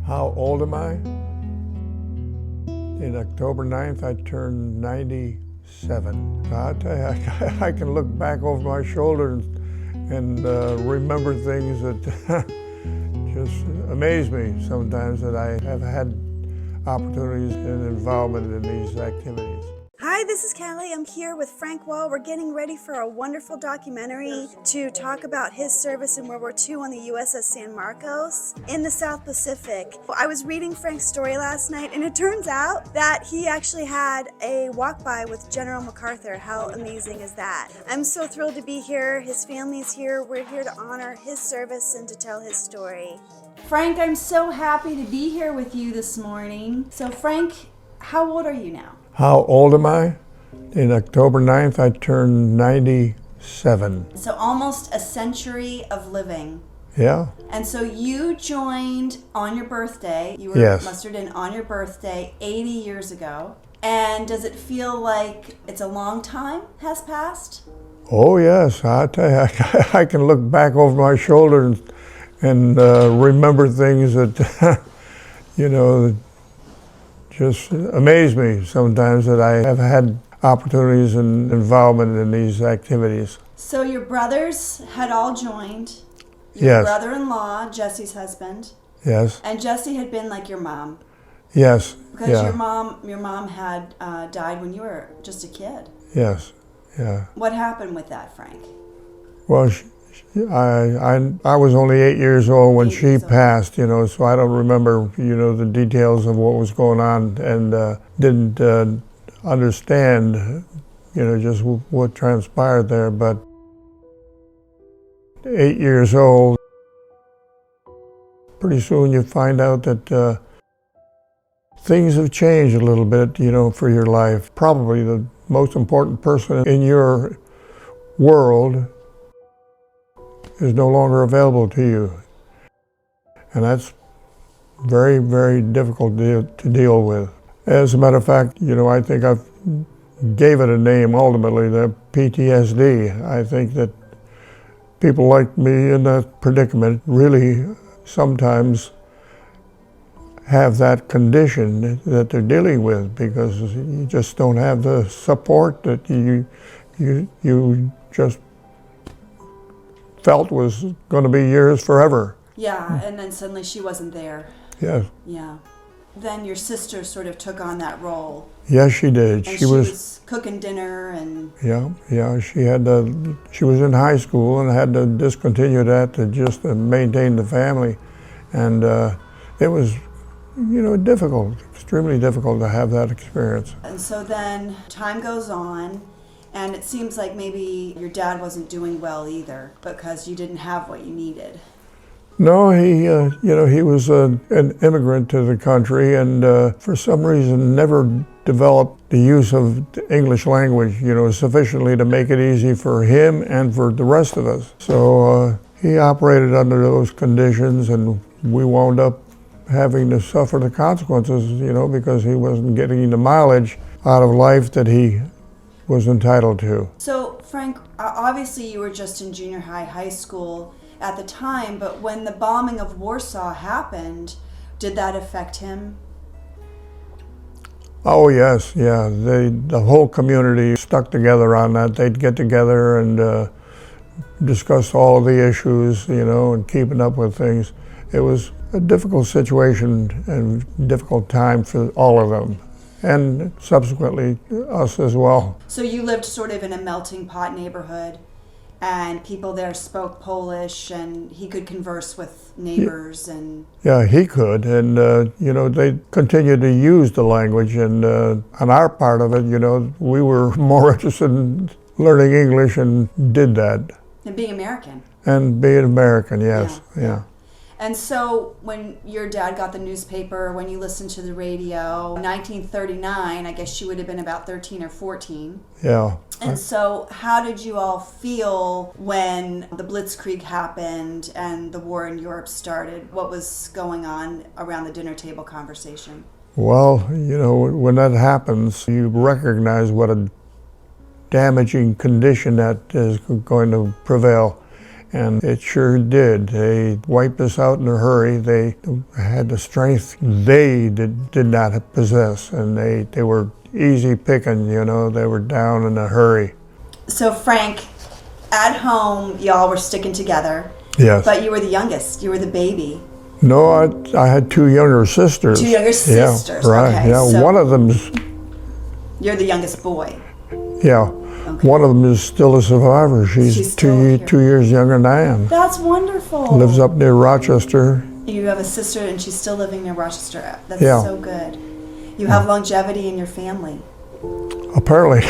How old am I? In October 9th, I turned 97. I'll tell you, I can look back over my shoulder and remember things that just amaze me sometimes, that I have had opportunities and involvement in these activities. Hi, this is Callie. I'm here with Frank Wal. We're getting ready for a wonderful documentary to talk about his service in World War II on the USS San Marcos in the South Pacific. I was reading Frank's story last night, and it turns out that he actually had a walk-by with General MacArthur. How amazing is that? I'm so thrilled to be here. His family's here. We're here to honor his service and to tell his story. Frank, I'm so happy to be here with you this morning. So Frank, how old are you now? How old am I? In October 9th, I turned 97. So almost a century of living. Yeah. And so you joined on your birthday. You were mustered in on your birthday 80 years ago. And does it feel like it's a long time has passed? Oh yes, I tell you, I can look back over my shoulder and remember things that, just amaze me sometimes, that I have had opportunities and involvement in these activities. So your brothers had all joined. Your brother-in-law, Jesse's husband. Yes. And Jesse had been like your mom. Yes. Because your mom had died when you were just a kid. Yes. Yeah. What happened with that, Frank? Well, I was only 8 years old when she passed, so I don't remember, the details of what was going on, and didn't understand, just what transpired there. But 8 years old, pretty soon you find out that things have changed a little bit, for your life. Probably the most important person in your world is no longer available to you. And that's very, very difficult to deal with. As a matter of fact, I think I've gave it a name ultimately, the PTSD. I think that people like me in that predicament really sometimes have that condition that they're dealing with, because you just don't have the support that you just felt was going to be yours forever. Yeah, and then suddenly she wasn't there. Yes. Yeah. Then your sister sort of took on that role. Yes, she did. And she was cooking dinner and... Yeah. She was in high school and had to discontinue that to just maintain the family. And it was, difficult, extremely difficult to have that experience. And so then time goes on, and it seems like maybe your dad wasn't doing well either, because you didn't have what you needed. No, he was an immigrant to the country, and for some reason never developed the use of the English language, sufficiently to make it easy for him and for the rest of us. So he operated under those conditions, and we wound up having to suffer the consequences, because he wasn't getting the mileage out of life that he was entitled to. So, Frank, obviously you were just in junior high school at the time, but when the bombing of Warsaw happened, did that affect him? Oh yes, yeah. The whole community stuck together on that. They'd get together and discuss all of the issues, and keeping up with things. It was a difficult situation and difficult time for all of them, and subsequently us as well. So you lived sort of in a melting pot neighborhood, and people there spoke Polish, and he could converse with neighbors. And yeah, he could, and they continued to use the language, and on our part of it, we were more interested in learning English and did that. And being American. And being American, yes, yeah. And so when your dad got the newspaper, when you listened to the radio, 1939, I guess she would have been about 13 or 14. Yeah. And so how did you all feel when the Blitzkrieg happened and the war in Europe started? What was going on around the dinner table conversation? Well, when that happens, you recognize what a damaging condition that is going to prevail. And it sure did. They wiped us out in a hurry. They had the strength they did not possess, and they were easy picking, you know. They were down in a hurry. So Frank, at home, y'all were sticking together. Yes. But you were the youngest. You were the baby. No, I had two younger sisters. Two younger sisters. Yeah, right. Okay, yeah, so one of them's. You're the youngest boy. Yeah. Okay. One of them is still a survivor. She's two years younger than I am. That's wonderful. Lives up near Rochester. You have a sister, and she's still living near Rochester. That's yeah. so good. You have longevity in your family. Apparently.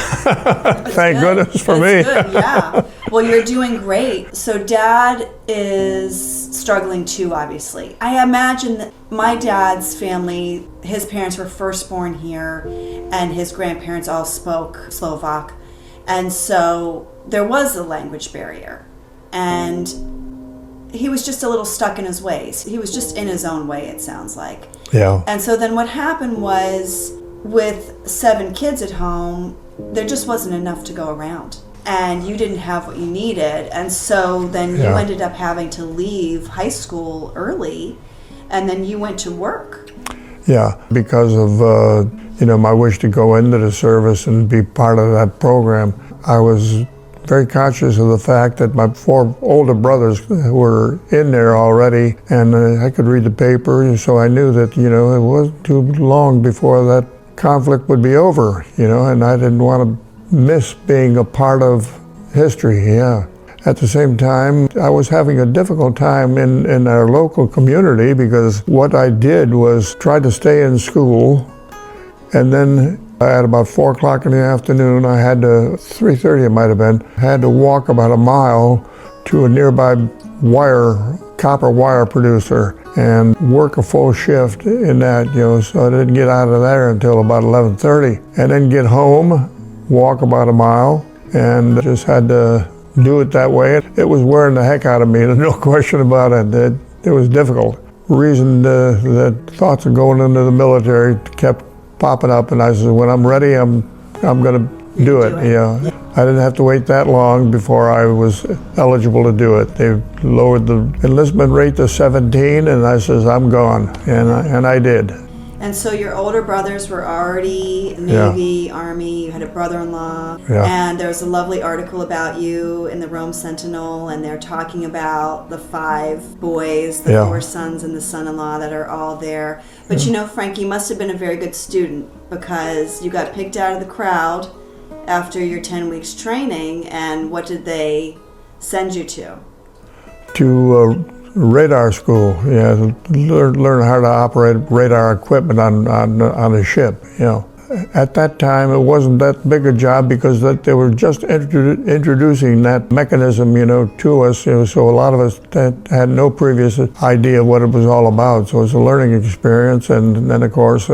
Thank goodness for me. Good, yeah. Well, you're doing great. So Dad is struggling too, obviously. I imagine that my dad's family, his parents were first born here, and his grandparents all spoke Slovak. And so there was a language barrier. And he was just a little stuck in his ways. He was just in his own way, it sounds like. Yeah. And so then what happened was, with 7 kids at home, there just wasn't enough to go around. And you didn't have what you needed. And so then you ended up having to leave high school early, and then you went to work. Yeah, because of my wish to go into the service and be part of that program. I was very conscious of the fact that my 4 older brothers were in there already, and I could read the paper, so I knew that, it wasn't too long before that conflict would be over, and I didn't want to miss being a part of history, yeah. At the same time, I was having a difficult time in our local community, because what I did was try to stay in school, and then at about 4 o'clock in the afternoon, I had to, 3:30 it might have been, had to walk about a mile to a nearby copper wire producer and work a full shift in that, so I didn't get out of there until about 11:30. And then get home, walk about a mile, and just had to do it that way. It was wearing the heck out of me, there's no question about it. It was difficult. Reason that thoughts of going into the military kept popping up, and I said, when I'm ready, I'm going to do it. Yeah. I didn't have to wait that long before I was eligible to do it. They lowered the enlistment rate to 17, and I says, I'm gone, and I did. And so your older brothers were already Navy, Army, you had a brother-in-law, and there was a lovely article about you in the Rome Sentinel, and they're talking about the 5 boys, the 4 sons and the son-in-law that are all there. But Frank, you must have been a very good student, because you got picked out of the crowd after your 10 weeks training, and what did they send you to? To radar school, learn how to operate radar equipment on a ship, At that time, it wasn't that big a job, because they were just introducing that mechanism, to us, so a lot of us had no previous idea of what it was all about. So it's a learning experience, and then, of course,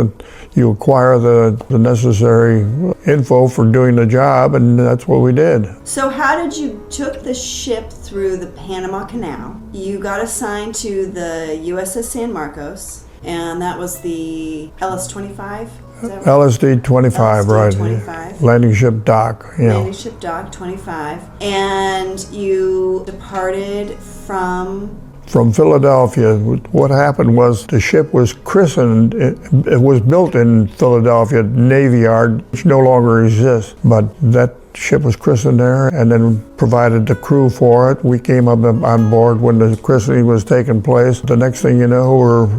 you acquire the necessary info for doing the job, and that's what we did. So how did you took the ship through the Panama Canal? You got assigned to the USS San Marcos, and that was the LS-25? LSD 25, right. 25. Landing ship dock. Landing ship dock 25. And you departed from Philadelphia. What happened was the ship was christened. It was built in Philadelphia Navy Yard, which no longer exists. But that ship was christened there, and then provided the crew for it. We came up on board when the christening was taking place. The next thing you know, we're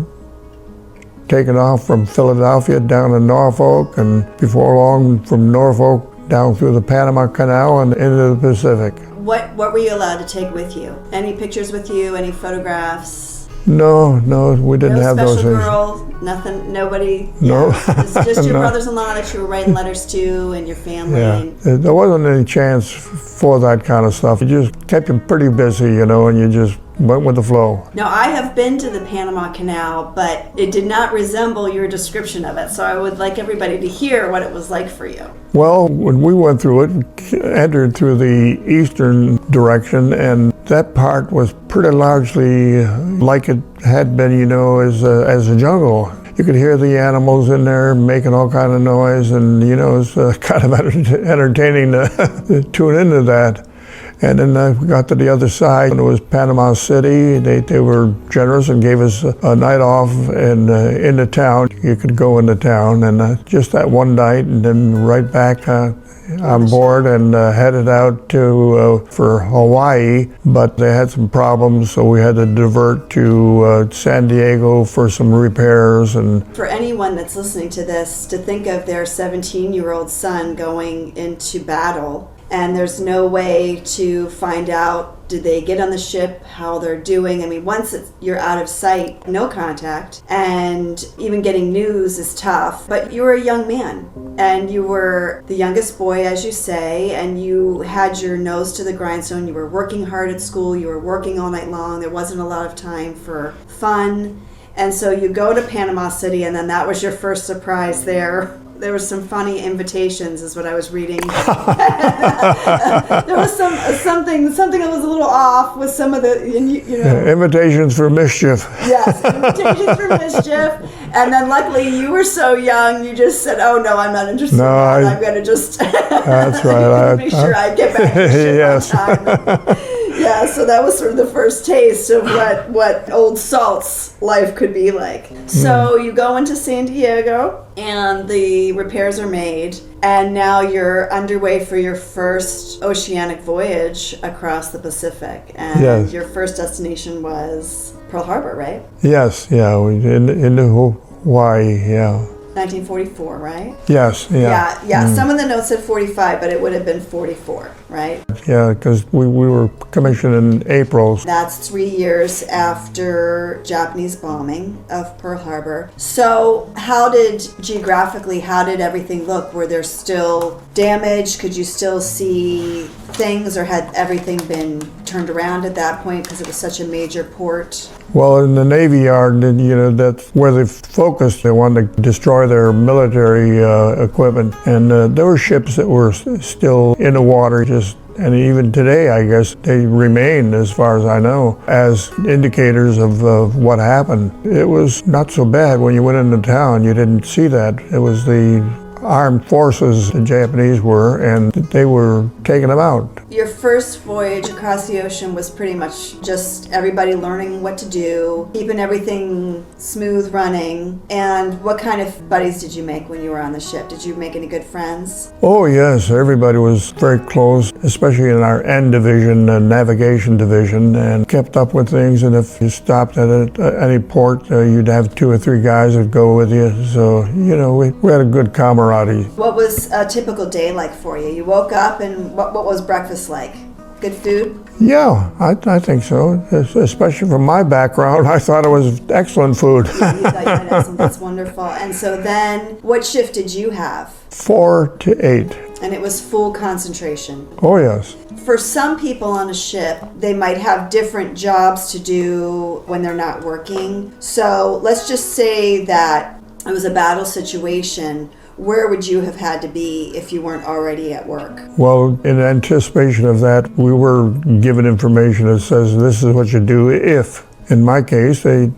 taken off from Philadelphia down to Norfolk, and before long from Norfolk down through the Panama Canal and into the Pacific. What were you allowed to take with you? Any pictures with you? Any photographs? No, we didn't have those things. No special girl, nothing, nobody? No. Just your brothers-in-law that you were writing letters to, and your family? Yeah, there wasn't any chance for that kind of stuff. It just kept you pretty busy, and you just went with the flow. Now, I have been to the Panama Canal, but it did not resemble your description of it, so I would like everybody to hear what it was like for you. Well, when we went through it, entered through the eastern direction, and that part was pretty largely like it had been, as a jungle. You could hear the animals in there making all kind of noise, and, it's kind of entertaining to tune into that. And then we got to the other side, and it was Panama City. They were generous and gave us a night off in the town. You could go into town, and just that one night, and then right back on board and headed out to for Hawaii. But they had some problems, so we had to divert to San Diego for some repairs. And for anyone that's listening to this, to think of their 17-year-old son going into battle, and there's no way to find out, did they get on the ship, how they're doing. I mean, once you're out of sight, no contact, and even getting news is tough. But you were a young man, and you were the youngest boy, as you say, and you had your nose to the grindstone. You were working hard at school, you were working all night long. There wasn't a lot of time for fun. And so you go to Panama City, and then that was your first surprise there. There were some funny invitations, is what I was reading. There was something that was a little off with some of the, invitations for mischief. Yes, invitations for mischief. And then luckily you were so young, you just said, "Oh no, I'm not interested. No, I'm going to just that's right. make sure I get back to the ship yes. on time." Yeah, so that was sort of the first taste of what Old Salt's life could be like. So you go into San Diego, and the repairs are made, and now you're underway for your first oceanic voyage across the Pacific. And yes. Your first destination was Pearl Harbor, right? Yes, yeah, in Hawaii, yeah. 1944, right? Yes, yeah. Yeah. Some of the notes said 45, but it would have been 44, right? Yeah, because we were commissioned in April. That's 3 years after Japanese bombing of Pearl Harbor. So geographically, how did everything look? Were there still damage? Could you still see things, or had everything been turned around at that point because it was such a major port? Well, in the Navy Yard, that's where they focused. They wanted to destroy their military equipment, and there were ships that were still in the water, and even today, I guess, they remain, as far as I know, as indicators of what happened. It was not so bad when you went into town. You didn't see that. It was the armed forces, the Japanese were, and they were taking them out. Your first voyage across the ocean was pretty much just everybody learning what to do, keeping everything smooth running. And what kind of buddies did you make when you were on the ship? Did you make any good friends? Oh yes, everybody was very close, especially in our N division, navigation division, and kept up with things. And if you stopped at any port, you'd have 2 or 3 guys that go with you. So, we had a good camaraderie. What was a typical day like for you? You woke up, and what was breakfast like? Good food? Yeah, I think so. Especially from my background, I thought it was excellent food. You thought you had excellent. That's wonderful. And so then, what shift did you have? 4 to 8. And it was full concentration. Oh yes. For some people on a ship, they might have different jobs to do when they're not working. So let's just say that it was a battle situation. Where would you have had to be if you weren't already at work? Well, in anticipation of that, we were given information that says this is what you do if. In my case, the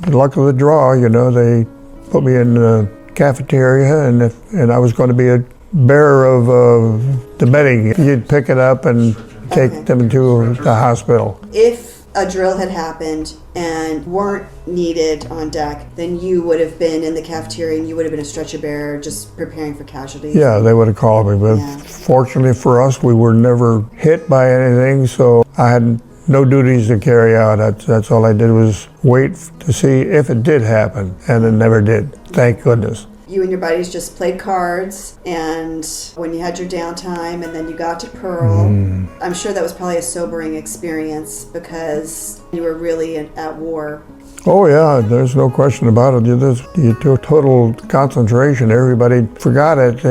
luck of the draw, they put me in the cafeteria, and I was going to be a bearer of the bedding. You'd pick it up and take them to the hospital. If a drill had happened and weren't needed on deck, then you would have been in the cafeteria, and you would have been a stretcher bearer just preparing for casualties. Yeah, they would have called me, but fortunately for us, we were never hit by anything, so I had no duties to carry out. That's all I did was wait to see if it did happen, and it never did. Thank goodness. You and your buddies just played cards, and when you had your downtime, and then you got to Pearl, I'm sure that was probably a sobering experience because you were really at war. Oh yeah, there's no question about it. You took total concentration. Everybody forgot it.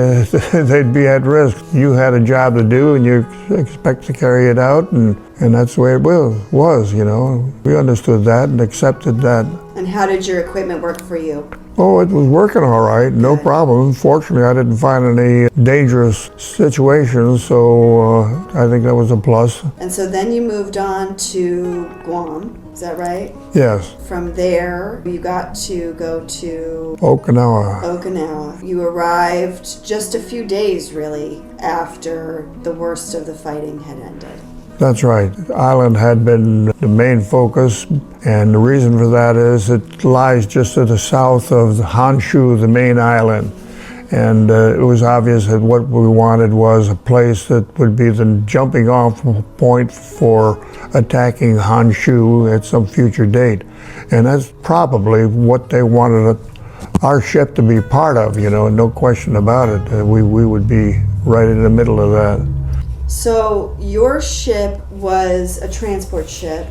They'd be at risk. You had a job to do, and you expect to carry it out, and that's the way it was. We understood that and accepted that. And how did your equipment work for you? Oh, it was working all right, no problem. Fortunately, I didn't find any dangerous situations, so I think that was a plus. And so then you moved on to Guam, is that right? Yes. From there, you got to go to Okinawa. You arrived just a few days, really, after the worst of the fighting had ended. That's right. The island had been the main focus, and the reason for that is it lies just to the south of Honshu, the main island. And it was obvious that what we wanted was a place that would be the jumping off point for attacking Honshu at some future date. And that's probably what they wanted our ship to be part of, no question about it. We would be right in the middle of that. So your ship was a transport ship,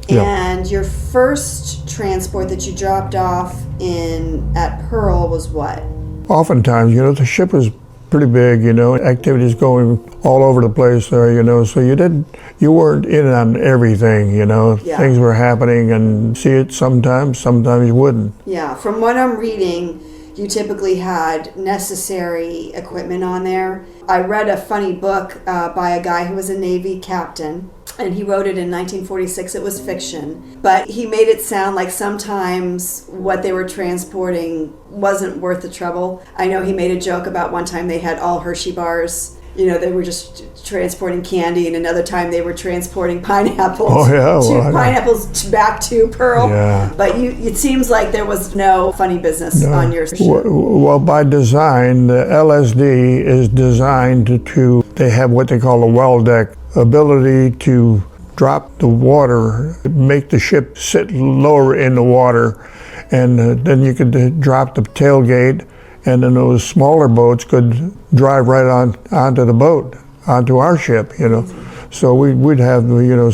Yeah. and your first transport that you dropped off at Pearl was what? Oftentimes, the ship was pretty big, activities going all over the place there, so you weren't in on everything, Yeah. Things were happening and see it sometimes you wouldn't. Yeah, from what I'm reading, you typically had necessary equipment on there. I read a funny book by a guy who was a Navy captain, and he wrote it in 1946. It was fiction, but he made it sound like sometimes what they were transporting wasn't worth the trouble. I know he made a joke about one time they had all Hershey bars. They were just transporting candy, and another time they were transporting pineapples. Oh, yeah. Pineapples back to Pearl. Yeah. But it seems like there was no funny business on your ship. Well, by design, the LSD is designed to they have what they call a well deck, ability to drop the water, make the ship sit lower in the water, and then you could drop the tailgate, and then those smaller boats could drive right onto the boat, onto our ship, So we'd have,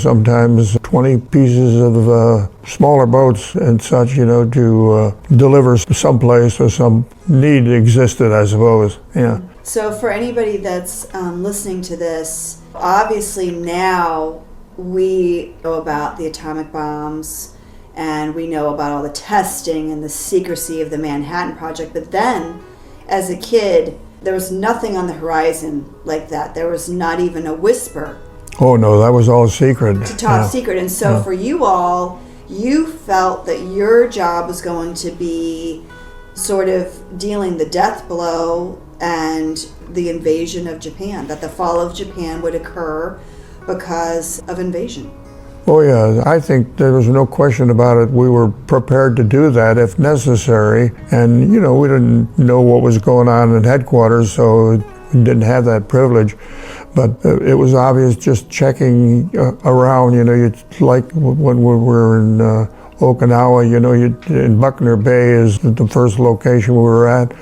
sometimes 20 pieces of smaller boats and such, to deliver someplace or some need existed, I suppose. Yeah. So for anybody that's listening to this, obviously now we know about the atomic bombs, and we know about all the testing and the secrecy of the Manhattan Project. But then, as a kid, there was nothing on the horizon like that. There was not even a whisper. Oh, no, that was all secret. Top secret. And so for you all, you felt that your job was going to be sort of dealing the death blow and the invasion of Japan, that the fall of Japan would occur because of invasion. Oh yeah, I think there was no question about it. We were prepared to do that if necessary. And, we didn't know what was going on at headquarters, so we didn't have that privilege. But it was obvious just checking around, like when we were in Okinawa, in Buckner Bay is the first location we were at.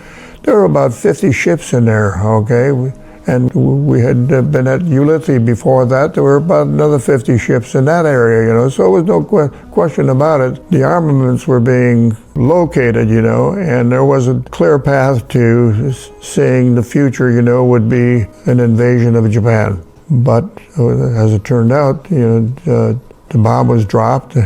There were about 50 ships in there, okay? And we had been at Ulithi before that. There were about another 50 ships in that area, so there was no question about it. The armaments were being located, and there was a clear path to seeing the future, would be an invasion of Japan. But as it turned out, the bomb was dropped.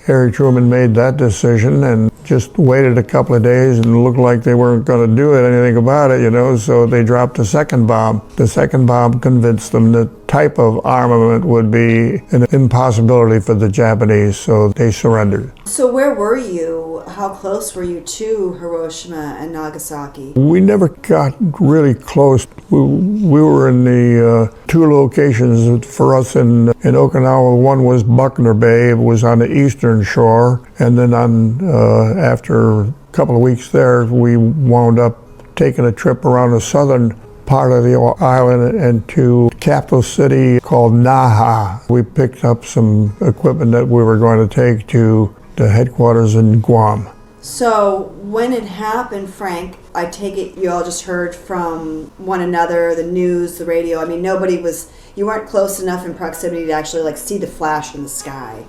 Harry Truman made that decision and just waited a couple of days, and it looked like they weren't going to do anything about it, so they dropped the second bomb. The second bomb convinced them that type of armament would be an impossibility for the Japanese, so they surrendered. So where were you? How close were you to Hiroshima and Nagasaki? We never got really close. We were in the two locations for us in Okinawa. One was Buckner Bay. It was on the eastern shore. And then after a couple of weeks there, we wound up taking a trip around the southern part of the island and to capital city called Naha. We picked up some equipment that we were going to take to the headquarters in Guam. So when it happened, Frank, I take it you all just heard from one another, the news, the radio. I mean, you weren't close enough in proximity to actually see the flash in the sky.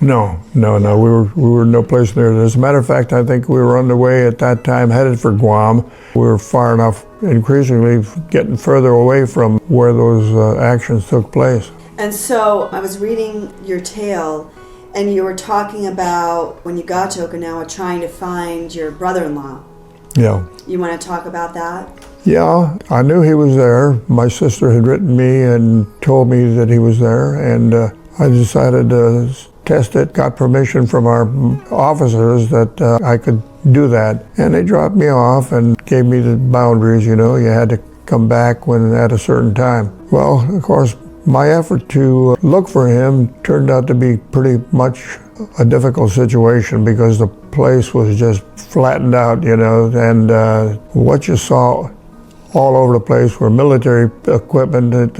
No. We were no place near it. As a matter of fact, I think we were underway at that time, headed for Guam. We were far enough, increasingly getting further away from where those actions took place. And so I was reading your tale, and you were talking about when you got to Okinawa trying to find your brother-in-law. Yeah. You want to talk about that? Yeah, I knew he was there. My sister had written me and told me that he was there, and I decided to test it, got permission from our officers that I could do that. And they dropped me off and gave me the boundaries, you had to come back when at a certain time. Well, of course, My effort to look for him turned out to be pretty much a difficult situation because the place was just flattened out, and what you saw all over the place were military equipment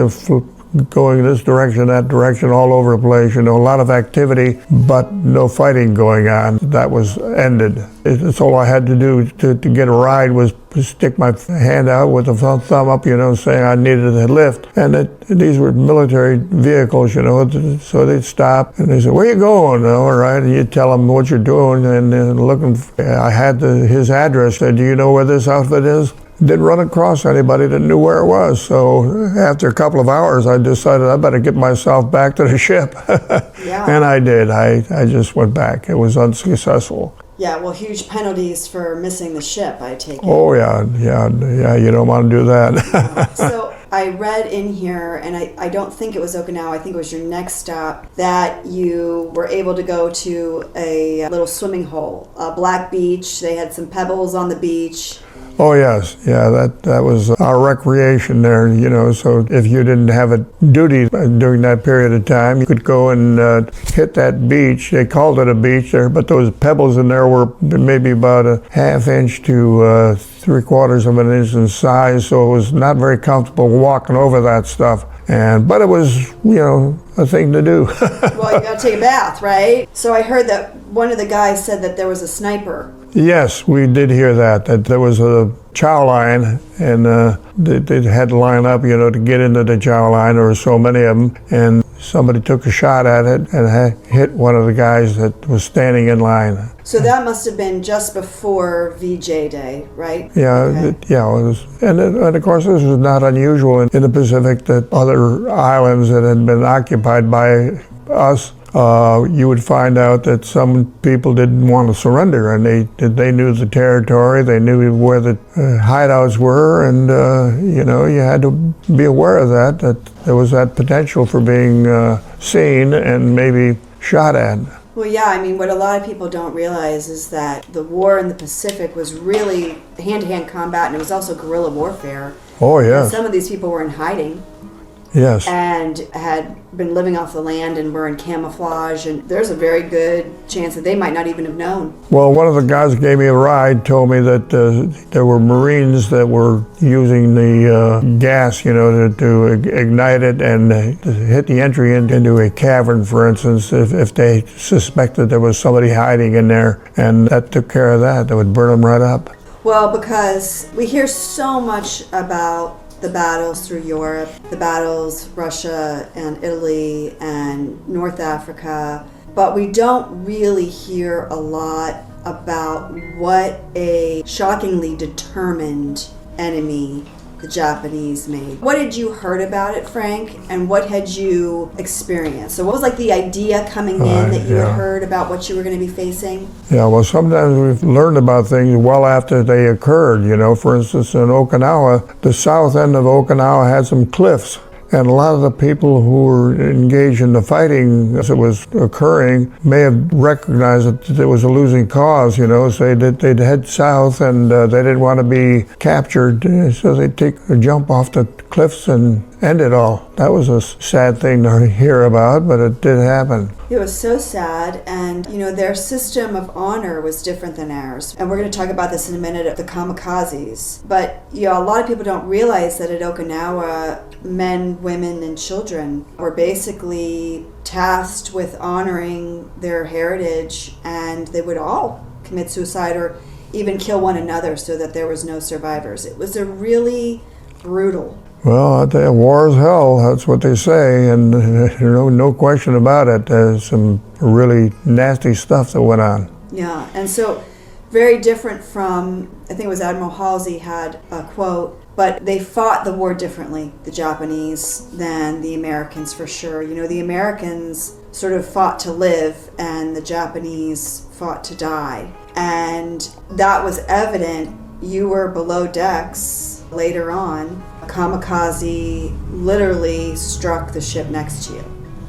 going this direction, that direction, all over the place. A lot of activity, but no fighting going on. That was ended. That's all I had to do to get a ride was stick my hand out with a thumb up, saying I needed a lift. And these were military vehicles, so they'd stop and they said, "Where you going?" All right, and you tell them what you're doing, and looking. I had his address. Said, "Do you know where this outfit is?" Didn't run across anybody that knew where it was. So after a couple of hours, I decided I better get myself back to the ship. Yeah. And I did. I just went back. It was unsuccessful. Yeah, well, huge penalties for missing the ship, I take it. Oh, yeah, you don't want to do that. So I read in here, and I don't think it was Okinawa, I think it was your next stop, that you were able to go to a little swimming hole, a black beach. They had some pebbles on the beach. Oh, yes. Yeah, that was our recreation there, so if you didn't have a duty during that period of time, you could go and hit that beach. They called it a beach there, but those pebbles in there were maybe about a half inch to 3/4 of an inch in size, so it was not very comfortable walking over that stuff. But it was, a thing to do. Well, you got to take a bath, right? So I heard that one of the guys said that there was a sniper. Yes, we did hear that there was a chow line, and they had to line up, to get into the chow line. There were so many of them, and somebody took a shot at it and hit one of the guys that was standing in line. So that must have been just before VJ Day, right? Yeah, Okay. it was, and of course this was not unusual in the Pacific, that other islands that had been occupied by us, you would find out that some people didn't want to surrender, and they knew the territory, they knew where the hideouts were, and you had to be aware of that there was that potential for being seen and maybe shot at. Well, yeah, I mean, what a lot of people don't realize is that the war in the Pacific was really hand-to-hand combat, and it was also guerrilla warfare. Oh, And yes. some of these people were in hiding. Yes. And had been living off the land and were in camouflage, and there's a very good chance that they might not even have known. Well, one of the guys that gave me a ride told me that there were Marines that were using the gas, to ignite it and hit the entry into a cavern, for instance, if they suspected there was somebody hiding in there, and that took care of that. That would burn them right up. Well, because we hear so much about the battles through Europe, the battles Russia and Italy and North Africa, but we don't really hear a lot about what a shockingly determined enemy the Japanese made. What had you heard about it, Frank, and what had you experienced? So what was like the idea coming in that you had heard about what you were going to be facing? Yeah, well, sometimes we've learned about things well after they occurred. For instance, in Okinawa, the south end of Okinawa had some cliffs. And a lot of the people who were engaged in the fighting as it was occurring may have recognized that it was a losing cause, so they'd head south, and they didn't want to be captured, so they'd take a jump off the cliffs and end it all. That was a sad thing to hear about, but it did happen. It was so sad, and their system of honor was different than ours. And we're going to talk about this in a minute of the kamikazes. But a lot of people don't realize that at Okinawa, men, women, and children were basically tasked with honoring their heritage, and they would all commit suicide or even kill one another so that there was no survivors. It was a really brutal. Well, I tell you, war is hell. That's what they say, and no question about it. There's some really nasty stuff that went on. Yeah, and so very different from, I think it was Admiral Halsey had a quote, but they fought the war differently, the Japanese, than the Americans for sure. The Americans sort of fought to live, and the Japanese fought to die. And that was evident. You were below decks later on. A kamikaze literally struck the ship next to you.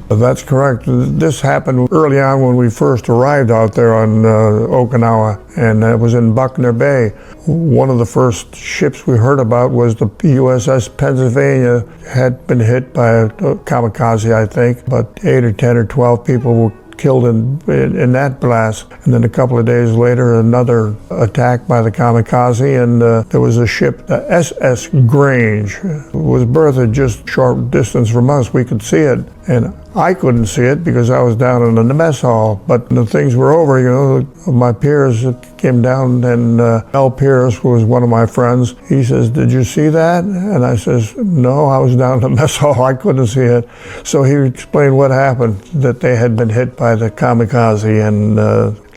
That's correct. This happened early on when we first arrived out there on Okinawa, and it was in Buckner Bay. One of the first ships we heard about was the USS Pennsylvania. Had been hit by a kamikaze, I think, but 8 or 10 or 12 people were killed in that blast. And then a couple of days later, another attack by the kamikaze, and there was a ship, the SS Grange. It was berthed just a short distance from us. We could see it, and I couldn't see it because I was down in the mess hall. But the things were over, you know. My peers came down, and L. Pierce, who was one of my friends, he says, "Did you see that?" And I says, "No, I was down in the mess hall. I couldn't see it." So he explained what happened, that they had been hit by the kamikaze. And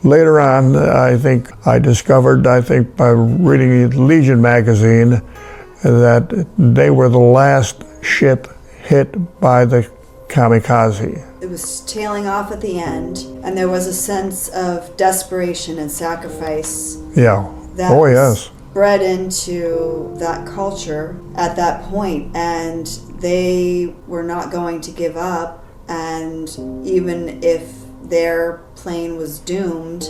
later on, I think I discovered, by reading Legion magazine, that they were the last ship hit by the kamikaze. It was tailing off at the end, and there was a sense of desperation and sacrifice. Yeah. That Oh, was yes. bred into that culture at that point, and they were not going to give up. And even if their plane was doomed,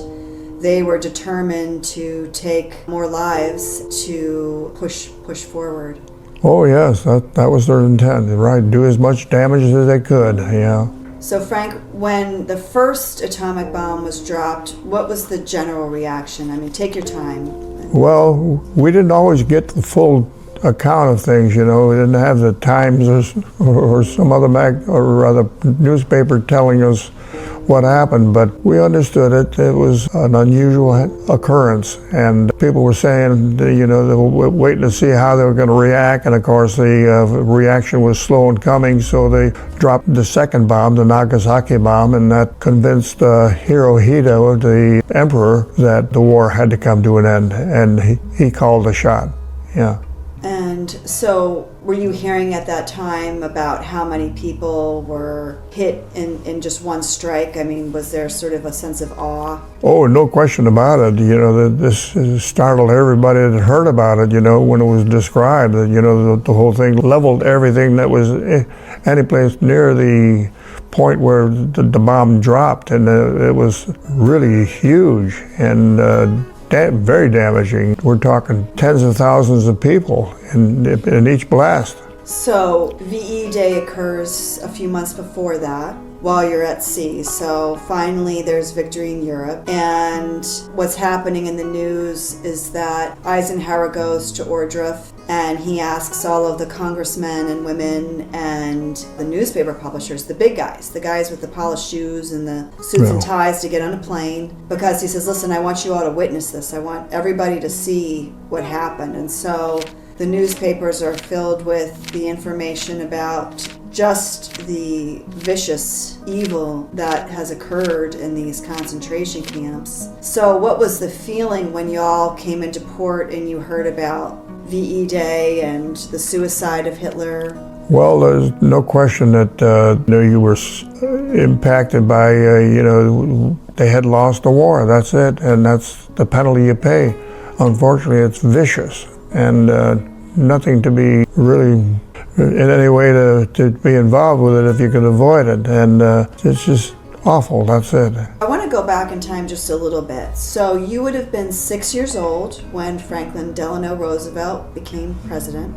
they were determined to take more lives to push forward. Oh, yes, that was their intent, right? Do as much damage as they could, yeah. So, Frank, when the first atomic bomb was dropped, what was the general reaction? I mean, take your time. Well, we didn't always get the full account of things, you know. We didn't have the Times or some other newspaper telling us what happened, but we understood it. It was an unusual occurrence, and people were saying, you know, they were waiting to see how they were going to react, and of course the reaction was slow in coming, so they dropped the second bomb, the Nagasaki bomb, and that convinced Hirohito, the emperor, that the war had to come to an end, and he called the shot, yeah. And so, were you hearing at that time about how many people were hit in just one strike? I mean, was there sort of a sense of awe? Oh, no question about it. You know, this startled everybody that heard about it, you know, when it was described. That, you know, the whole thing leveled everything that was any place near the point where the bomb dropped, and it was really huge and very damaging. We're talking tens of thousands of people in each blast. So VE Day occurs a few months before that while you're at sea. So finally there's victory in Europe. And what's happening in the news is that Eisenhower goes to Ohrdruf and he asks all of the congressmen and women and the newspaper publishers, the big guys, the guys with the polished shoes and the suits and ties to get on a plane, because he says, listen, I want you all to witness this. I want everybody to see what happened. And so the newspapers are filled with the information about just the vicious evil that has occurred in these concentration camps. So what was the feeling when you all came into port and you heard about VE Day and the suicide of Hitler? Well, there's no question that you were impacted by, they had lost the war. That's it, and that's the penalty you pay. Unfortunately, it's vicious, and nothing to be really in any way to be involved with it if you can avoid it. And it's just awful, that's it. I want to go back in time just a little bit. So you would have been 6 years old when Franklin Delano Roosevelt became president.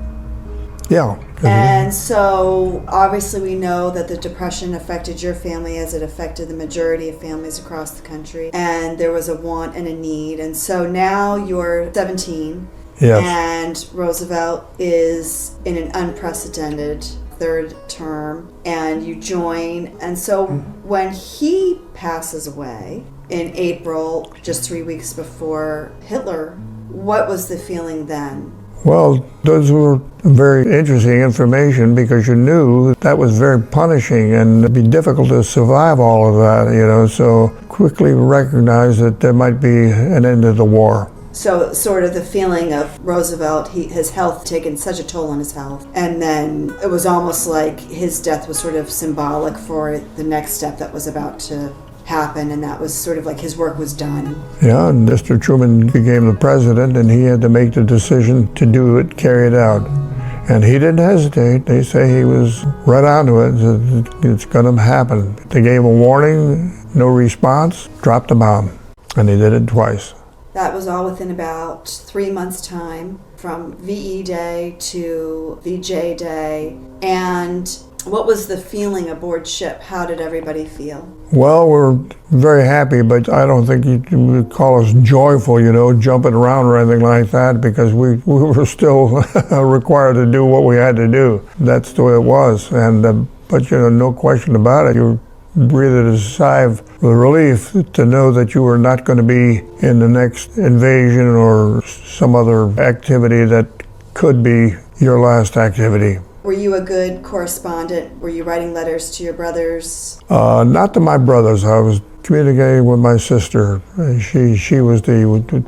Yeah. And so obviously we know that the Depression affected your family as it affected the majority of families across the country. And there was a want and a need. And so now you're 17. Yes. And Roosevelt is in an unprecedented third term, and you join. And so when he passes away in April, just 3 weeks before Hitler, what was the feeling then? Well, those were very interesting information, because you knew that was very punishing and it'd be difficult to survive all of that, so quickly recognize that there might be an end to the war. So sort of the feeling of Roosevelt, his health taken such a toll on his health. And then it was almost like his death was sort of symbolic for the next step that was about to happen, and that was sort of like his work was done. Yeah, and Mr. Truman became the president, and he had to make the decision to do it, carry it out. And he didn't hesitate. They say he was right onto it. It's going to happen. They gave a warning, no response, dropped the bomb. And he did it twice. That was all within about 3 months' time, from VE Day to VJ Day. And what was the feeling aboard ship? How did everybody feel? Well, we're very happy, but I don't think you would call us joyful, jumping around or anything like that, because we were still required to do what we had to do. That's the way it was. And but no question about it. You breathed a sigh of relief to know that you were not going to be in the next invasion or some other activity that could be your last activity. Were you a good correspondent? Were you writing letters to your brothers? Not to my brothers. I was communicating with my sister. She was the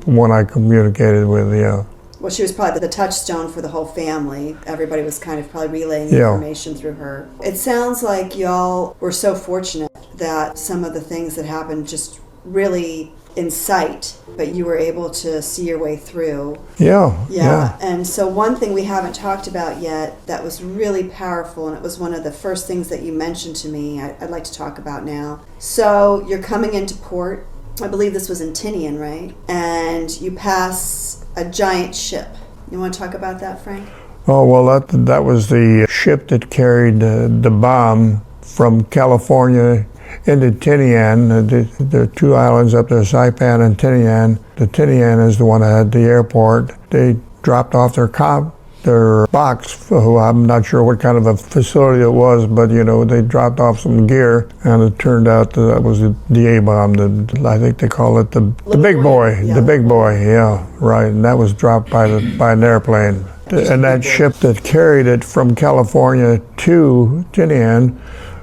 one I communicated with, yeah. Well, she was probably the touchstone for the whole family. Everybody was kind of probably relaying information through her. It sounds like y'all were so fortunate that some of the things that happened just really in sight, but you were able to see your way through. Yeah. And so one thing we haven't talked about yet that was really powerful, and it was one of the first things that you mentioned to me, I'd like to talk about now. So you're coming into port. I believe this was in Tinian, right? And you pass a giant ship. You want to talk about that, Frank? Oh, well, that was the ship that carried the bomb from California into Tinian. There are two islands up there, Saipan and Tinian. The Tinian is the one that had the airport. They dropped off their box, who I'm not sure what kind of a facility it was, but they dropped off some gear, and it turned out that was the A-bomb. I think they call it the big boy. Yeah. The big boy, yeah, right. And that was dropped by an airplane. And that ship that carried it from California to Tinian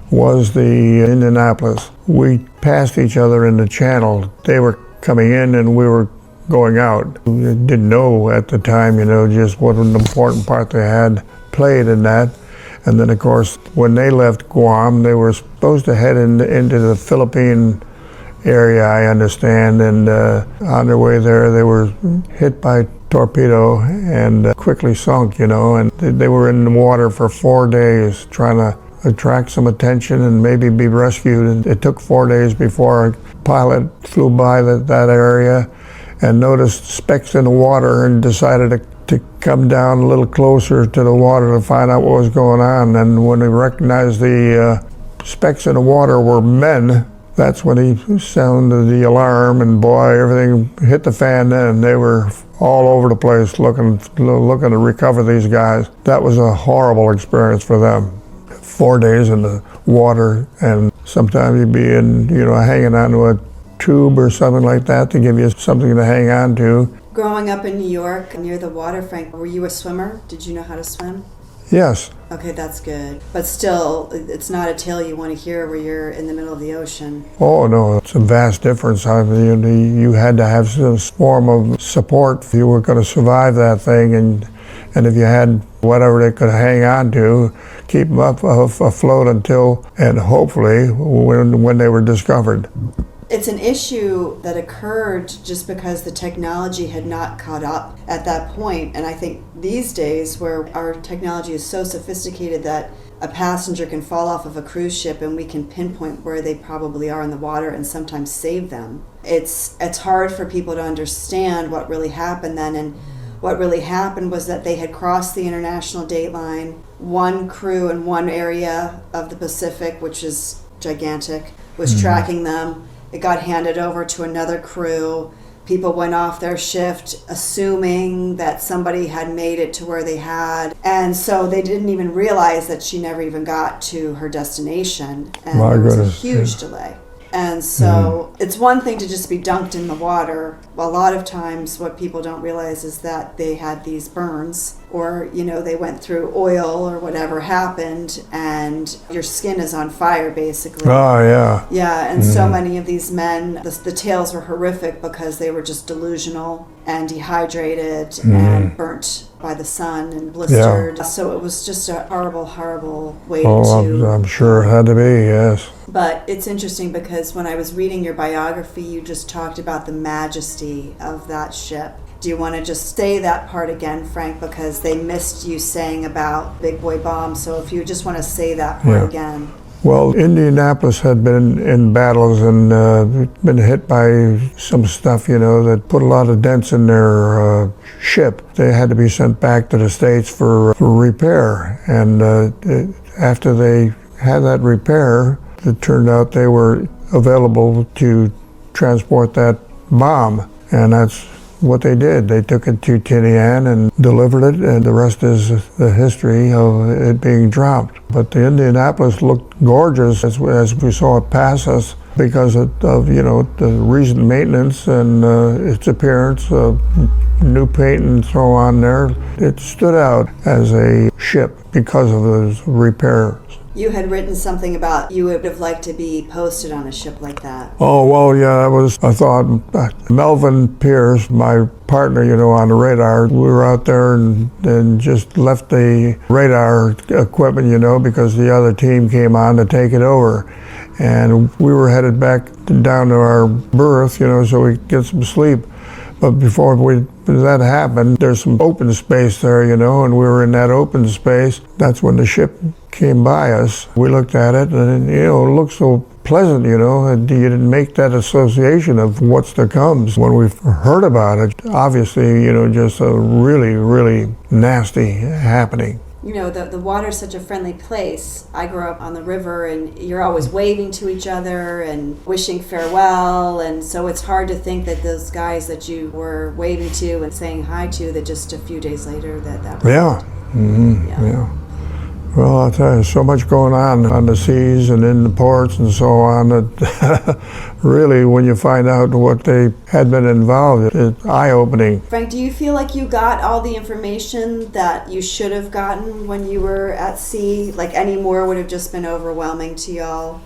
was the Indianapolis. We passed each other in the channel. They were coming in and we were going out. We didn't know at the time, just what an important part they had played in that. And then, of course, when they left Guam, they were supposed to head into the Philippine area, I understand. And on their way there, they were hit by torpedo and quickly sunk, and they were in the water for 4 days trying to attract some attention and maybe be rescued. And it took 4 days before a pilot flew by that area and noticed specks in the water and decided to come down a little closer to the water to find out what was going on. And when he recognized the specks in the water were men, that's when he sounded the alarm, and boy, everything hit the fan then. They were all over the place looking to recover these guys. That was a horrible experience for them. 4 days in the water, and sometimes you'd be hanging onto a tube or something like that to give you something to hang on to. Growing up in New York near the water, Frank, were you a swimmer? Did you know how to swim? Yes. Okay, that's good. But still, it's not a tale you want to hear where you're in the middle of the ocean. Oh, no, it's a vast difference. You had to have some form of support if you were going to survive that thing, and if you had whatever they could hang on to, keep them up afloat until, and hopefully, when they were discovered. It's an issue that occurred just because the technology had not caught up at that point. And I think these days, where our technology is so sophisticated that a passenger can fall off of a cruise ship and we can pinpoint where they probably are in the water and sometimes save them, it's hard for people to understand what really happened then. And what really happened was that they had crossed the international date line. One crew in one area of the Pacific, which is gigantic, was tracking them. It got handed over to another crew. People went off their shift assuming that somebody had made it to where they had. And so they didn't even realize that she never even got to her destination. And there was a huge delay. And so it's one thing to just be dunked in the water. A lot of times what people don't realize is that they had these burns, or they went through oil or whatever happened, and your skin is on fire basically. Oh, yeah. Yeah, and so many of these men, the tales were horrific because they were just delusional and dehydrated and burnt by the sun and blistered. Yeah. So it was just a horrible, horrible way to... I'm sure it had to be, yes. But it's interesting because when I was reading your biography, you just talked about the majesty of that ship. Do you want to just say that part again, Frank, because they missed you saying about Big Boy Bomb, so if you just want to say that part again. Well, Indianapolis had been in battles and been hit by some stuff, that put a lot of dents in their ship. They had to be sent back to the States for repair. And after they had that repair, it turned out they were available to transport that bomb. And that's what they did. They took it to Tinian and delivered it, and the rest is the history of it being dropped. But the Indianapolis looked gorgeous as we saw it pass us because of the recent maintenance and its appearance, new paint and so on there. It stood out as a ship because of those repairs. You had written something about you would have liked to be posted on a ship like that. Oh, well, yeah, that was, I thought, Melvin Pierce, my partner, on the radar, we were out there and just left the radar equipment, because the other team came on to take it over. And we were headed back down to our berth, so we could get some sleep. But before that happened, there's some open space there, and we were in that open space. That's when the ship came by us. We looked at it, and it looked so pleasant, and you didn't make that association of what's to come. When we heard about it, obviously, just a really, really nasty happening. The water's such a friendly place. I grew up on the river, and you're always waving to each other and wishing farewell, and so it's hard to think that those guys that you were waving to and saying hi to, that just a few days later that was... Yeah. Mm-hmm. Yeah. Well, I'll tell you, so much going on the seas and in the ports and so on, that really, when you find out what they had been involved, it's eye-opening. Frank, do you feel like you got all the information that you should have gotten when you were at sea? Like any more would have just been overwhelming to y'all?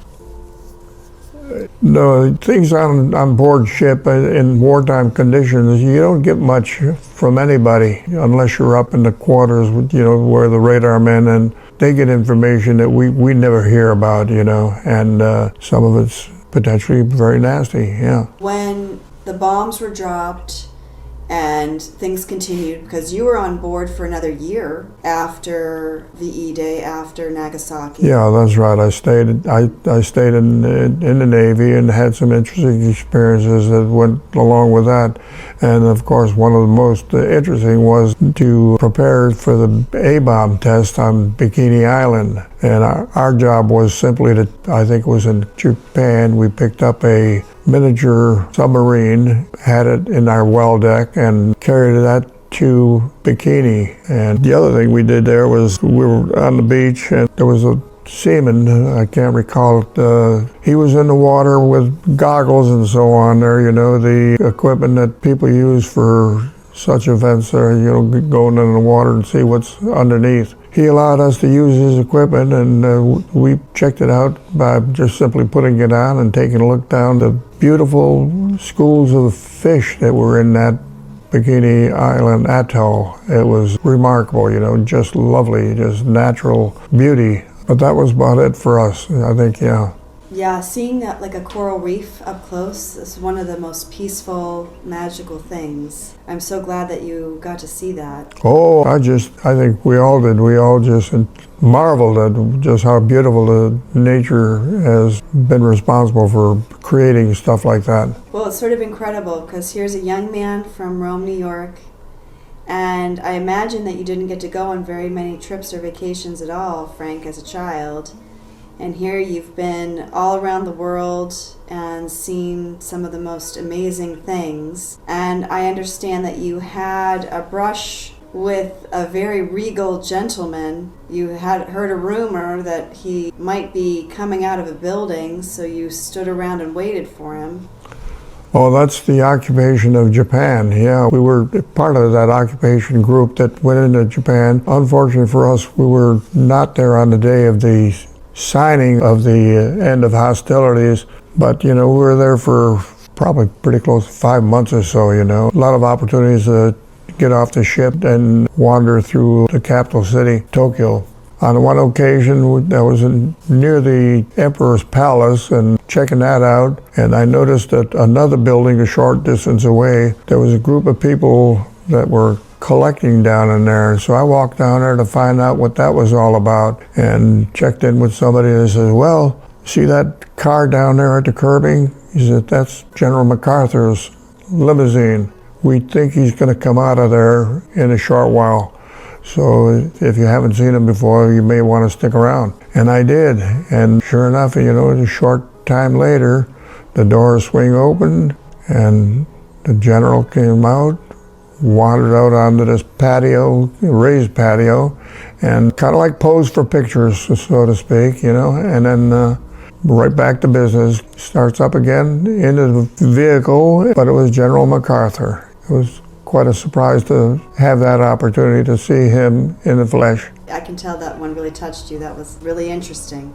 No, things on board ship in wartime conditions, you don't get much from anybody unless you're up in the quarters, where the radar men, and they get information that we never hear about, and some of it's potentially very nasty, yeah. When the bombs were dropped and things continued, because you were on board for another year after VE Day, after Nagasaki. Yeah, that's right. I stayed in the Navy and had some interesting experiences that went along with that. And of course, one of the most interesting was to prepare for the A-bomb test on Bikini Island. And our job was simply to, I think it was in Japan, we picked up a miniature submarine, had it in our well deck, and carried that to Bikini. And the other thing we did there was we were on the beach, and there was a seaman, I can't recall it, he was in the water with goggles and so on there, the equipment that people use for such events there, going in the water and see what's underneath. He allowed us to use his equipment, and we checked it out by just simply putting it on and taking a look down the beautiful schools of fish that were in that Bikini Island atoll. It was remarkable, just lovely, just natural beauty. But that was about it for us, I think, yeah. Yeah, seeing that like a coral reef up close is one of the most peaceful, magical things. I'm so glad that you got to see that. Oh, I think we all did. We all just marveled at just how beautiful the nature has been responsible for creating stuff like that. Well, it's sort of incredible because here's a young man from Rome, New York, and I imagine that you didn't get to go on very many trips or vacations at all, Frank, as a child. And here you've been all around the world and seen some of the most amazing things. And I understand that you had a brush with a very regal gentleman. You had heard a rumor that he might be coming out of a building, so you stood around and waited for him. Oh, that's the occupation of Japan. Yeah, we were part of that occupation group that went into Japan. Unfortunately for us, we were not there on the day of the signing of the end of hostilities, but we were there for probably pretty close to 5 months or so. A lot of opportunities to get off the ship and wander through the capital city, Tokyo. On one occasion, I was near the Emperor's Palace and checking that out, and I noticed that another building a short distance away, there was a group of people that were collecting down in there. So I walked down there to find out what that was all about, and checked in with somebody and says, well, see that car down there at the curbing? He said, that's General MacArthur's limousine. We think he's going to come out of there in a short while. So if you haven't seen him before, you may want to stick around. And I did. And sure enough, a short time later, the doors swing open and the general came out, wandered out onto this patio, raised patio, and kind of like posed for pictures, so to speak, and then right back to business. Starts up again into the vehicle, but it was General MacArthur. It was quite a surprise to have that opportunity to see him in the flesh. I can tell that one really touched you. That was really interesting.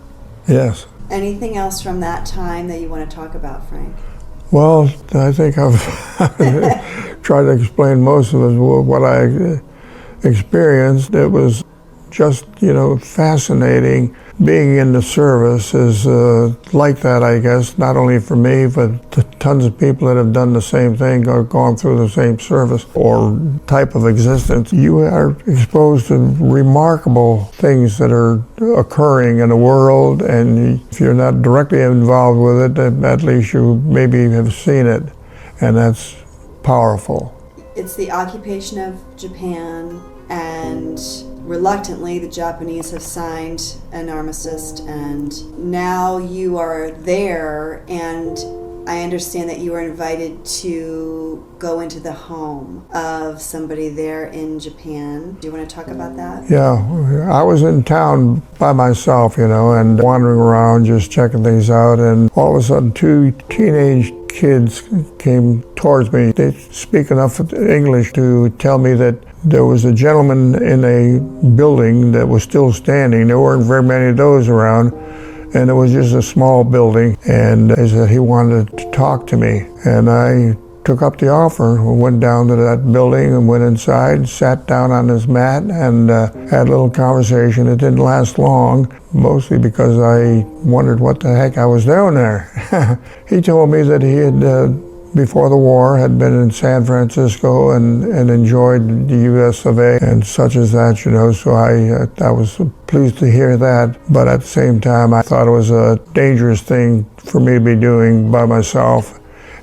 Yes. Anything else from that time that you want to talk about, Frank? Well, I think I've tried to explain most of it, what I experienced. It was just, fascinating. Being in the service is like that, I guess, not only for me, but to tons of people that have done the same thing or gone through the same service or type of existence. You are exposed to remarkable things that are occurring in the world, and if you're not directly involved with it, at least you maybe have seen it, and that's powerful. It's the occupation of Japan, and reluctantly the Japanese have signed an armistice, and now you are there, and I understand that you were invited to go into the home of somebody there in Japan. Do you want to talk about that? Yeah, I was in town by myself, and wandering around just checking things out, and all of a sudden 2 teenage kids came towards me. They speak enough English to tell me that there was a gentleman in a building that was still standing. There weren't very many of those around, and it was just a small building, and he said he wanted to talk to me. And I took up the offer, went down to that building and went inside, sat down on his mat, and had a little conversation. It didn't last long, mostly because I wondered what the heck I was doing there. He told me that he had, before the war, had been in San Francisco and enjoyed the US of A and such as that, so I was pleased to hear that, but at the same time I thought it was a dangerous thing for me to be doing by myself,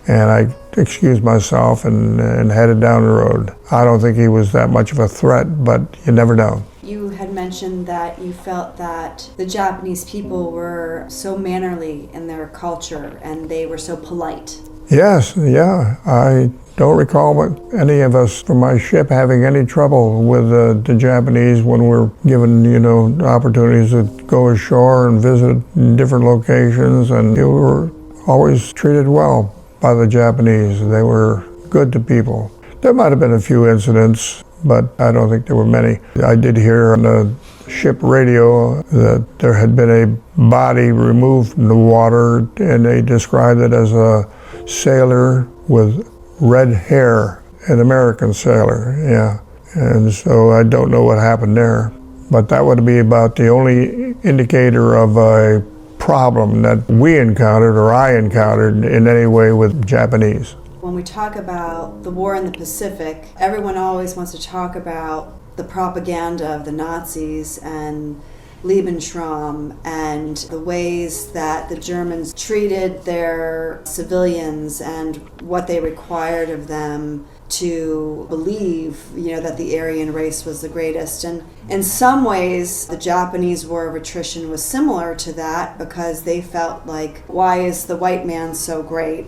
and I excused myself and headed down the road. I don't think he was that much of a threat, but you never know. You had mentioned that you felt that the Japanese people were so mannerly in their culture and they were so polite. Yes, yeah. I don't recall any of us from my ship having any trouble with the Japanese when we're given, opportunities to go ashore and visit different locations, and we were always treated well by the Japanese. They were good to people. There might have been a few incidents, but I don't think there were many. I did hear on the ship radio that there had been a body removed from the water, and they described it as a sailor with red hair, an American sailor, yeah. And so I don't know what happened there, but that would be about the only indicator of a problem that we encountered or I encountered in any way with Japanese. When we talk about the war in the Pacific, everyone always wants to talk about the propaganda of the Nazis and Lebensraum and the ways that the Germans treated their civilians and what they required of them to believe, that the Aryan race was the greatest. And in some ways, the Japanese war of attrition was similar to that, because they felt like, why is the white man so great?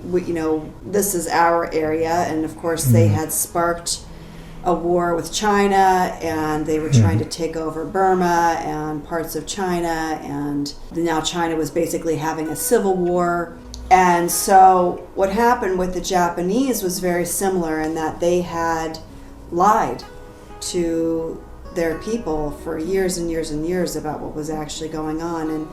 This is our area. And of course, they had sparked a war with China, and they were trying to take over Burma and parts of China, and now China was basically having a civil war. And so what happened with the Japanese was very similar in that they had lied to their people for years and years and years about what was actually going on. And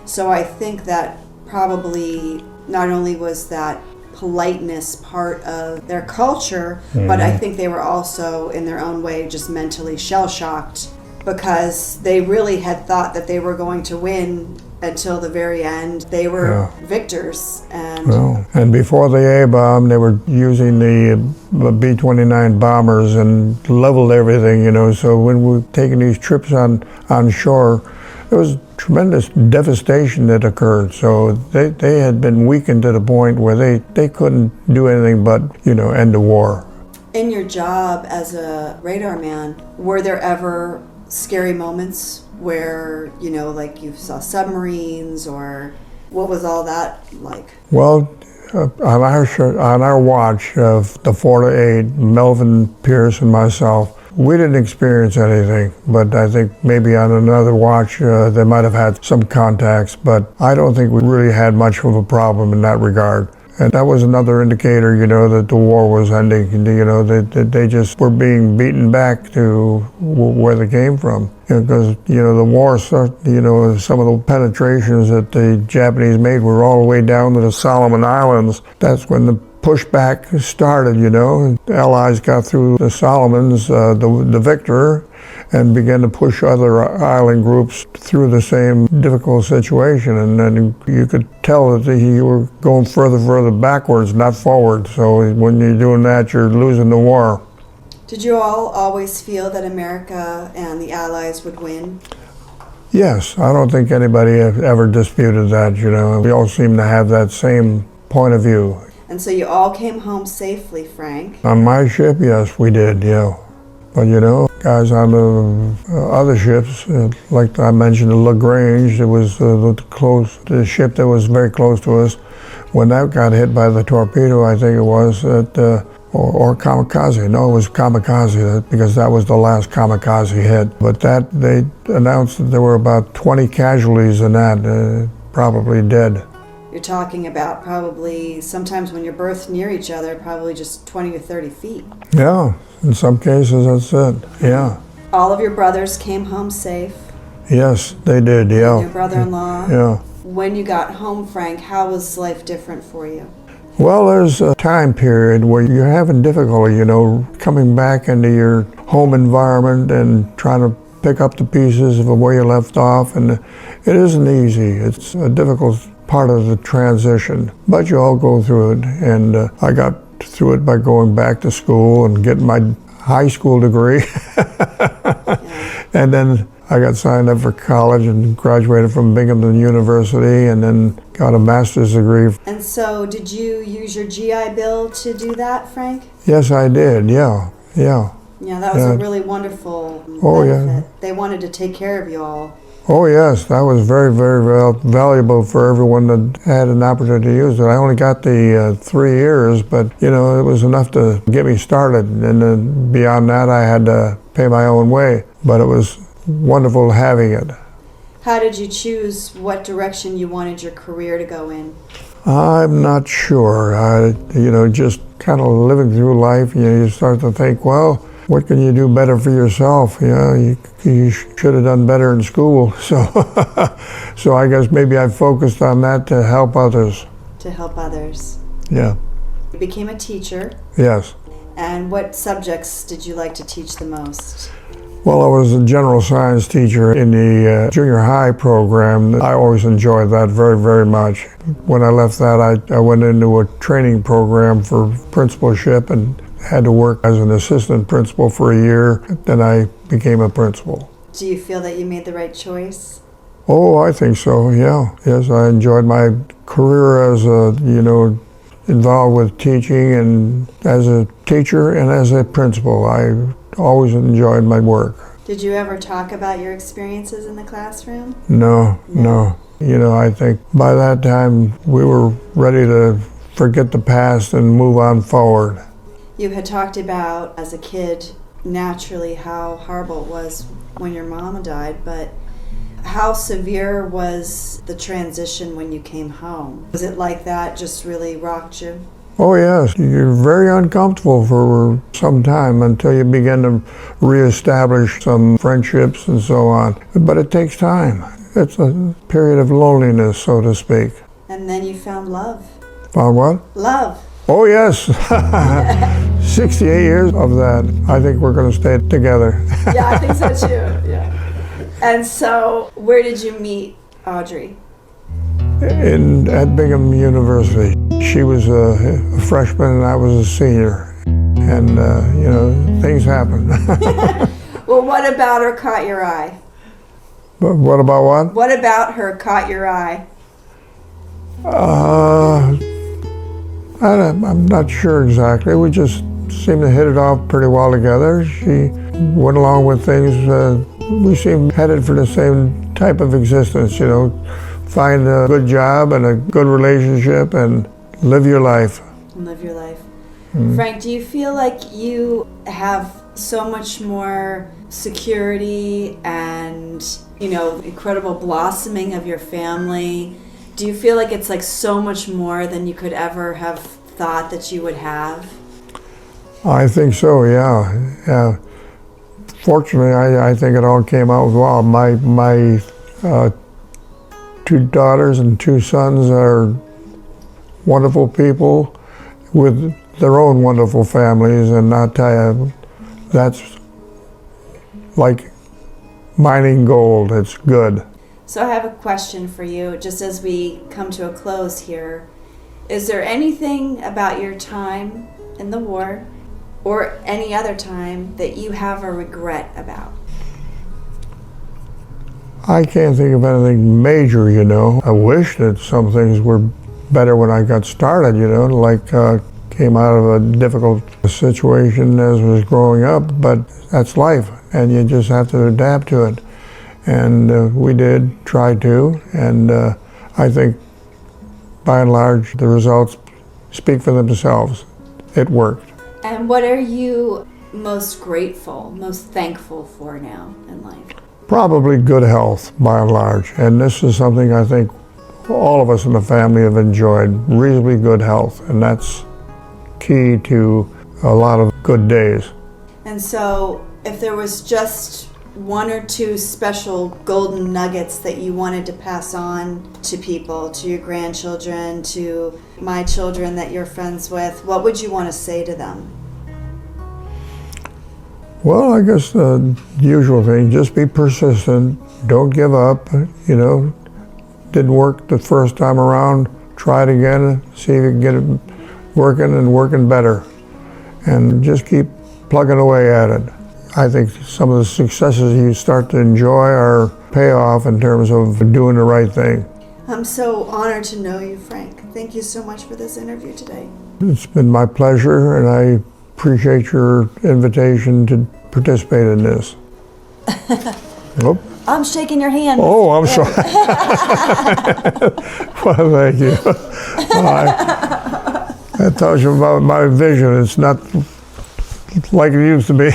so I think that probably not only was that politeness part of their culture, but I think they were also in their own way just mentally shell-shocked because they really had thought that they were going to win until the very end. They were victors. And before the A-bomb, they were using the B-29 bombers and leveled everything, So when we were taking these trips on shore, there was tremendous devastation that occurred. So they had been weakened to the point where they couldn't do anything but, end the war. In your job as a radar man, were there ever scary moments where, like you saw submarines, or what was all that like? Well, on our watch of the 4 to 8, Melvin, Pierce, and myself, we didn't experience anything, but I think maybe on another watch they might have had some contacts, but I don't think we really had much of a problem in that regard. And that was another indicator, that the war was ending. They just were being beaten back to where they came from. Because, the war started, some of the penetrations that the Japanese made were all the way down to the Solomon Islands. That's when the pushback started, The Allies got through the Solomons, the victor, and began to push other island groups through the same difficult situation. And then you could tell that you were going further backwards, not forward. So when you're doing that, you're losing the war. Did you all always feel that America and the Allies would win? Yes, I don't think anybody ever disputed that, We all seem to have that same point of view. And so you all came home safely, Frank? On my ship, yes, we did, yeah. But guys on the other ships, like I mentioned, the LaGrange, it was the ship that was very close to us. When that got hit by the torpedo, I think it was, or kamikaze. No, it was kamikaze, because that was the last kamikaze hit. But they announced that there were about 20 casualties in that, probably dead. You're talking about probably, sometimes when you're berthed near each other, probably just 20 or 30 feet. Yeah, in some cases that's it, yeah. All of your brothers came home safe? Yes, they did, yeah. And your brother-in-law? Yeah. When you got home, Frank, how was life different for you? Well, there's a time period where you're having difficulty, coming back into your home environment and trying to pick up the pieces of where you left off, and it isn't easy. It's a difficult part of the transition, but you all go through it, and I got through it by going back to school and getting my high school degree. And then I got signed up for college and graduated from Binghamton University, and then got a master's degree. And so did you use your GI Bill to do that, Frank? Yes, I did, yeah. Yeah, that was a really wonderful benefit. Yeah. They wanted to take care of you all. Oh yes, that was very, very valuable for everyone that had an opportunity to use it. I only got the 3 years, but it was enough to get me started. And then beyond that, I had to pay my own way. But it was wonderful having it. How did you choose what direction you wanted your career to go in? I'm not sure. Just kind of living through life, you start to think, well, what can you do better for yourself? You should have done better in school. So I guess maybe I focused on that to help others. To help others. Yeah. You became a teacher. Yes. And what subjects did you like to teach the most? Well, I was a general science teacher in the junior high program. I always enjoyed that very, very much. When I left that, I went into a training program for principalship and had to work as an assistant principal for a year. Then I became a principal. Do you feel that you made the right choice? Oh, I think so, yeah. Yes, I enjoyed my career as involved with teaching, and as a teacher and as a principal. I always enjoyed my work. Did you ever talk about your experiences in the classroom? No. I think by that time we were ready to forget the past and move on forward. You had talked about, as a kid, naturally how horrible it was when your mama died, but how severe was the transition when you came home? Was it like that, just really rocked you? Oh yes, you're very uncomfortable for some time until you begin to reestablish some friendships and so on. But it takes time. It's a period of loneliness, so to speak. And then you found love. Found what? Love. Oh yes, 68 years of that. I think we're going to stay together. Yeah, I think so too, yeah. And so, where did you meet Audrey? At Bingham University. She was a freshman and I was a senior. And, you know, things happen. Well, what about her caught your eye? But what about what? What about her caught your eye? I'm not sure exactly. We just seemed to hit it off pretty well together. She went along with things. We seemed headed for the same type of existence, you know. Find a good job and a good relationship and live your life. Live your life. Frank, do you feel like you have so much more security and, you know, incredible blossoming of your family? Do you feel like it's like so much more than you could ever have thought that you would have? I think so, yeah. Fortunately, I think it all came out well. My 2 daughters and 2 sons are wonderful people with their own wonderful families, and I'll tell you, that's like mining gold. It's good. So I have a question for you, just as we come to a close here. Is there anything about your time in the war or any other time that you have a regret about? I can't think of anything major, you know. I wish that some things were better when I got started, you know, like came out of a difficult situation as I was growing up, but that's life, and you just have to adapt to it. And we did try to, and I think by and large the results speak for themselves. It worked. And what are you most grateful, most thankful for now in life? Probably good health by and large, and this is something I think all of us in the family have enjoyed, reasonably good health, and that's key to a lot of good days. And so if there was just 1 or 2 special golden nuggets that you wanted to pass on to people, to your grandchildren, to my children that you're friends with, what would you want to say to them? Well, I guess the usual thing, just be persistent, don't give up, you know. Didn't work the first time around, try it again, see if you can get it working and working better. And just keep plugging away at it. I think some of the successes you start to enjoy are payoff in terms of doing the right thing. I'm so honored to know you, Frank. Thank you so much for this interview today. It's been my pleasure, and I appreciate your invitation to participate in this. Oh. I'm shaking your hand. Oh, I'm sorry. Well, thank you. I tells you about my vision. It's not like it used to be.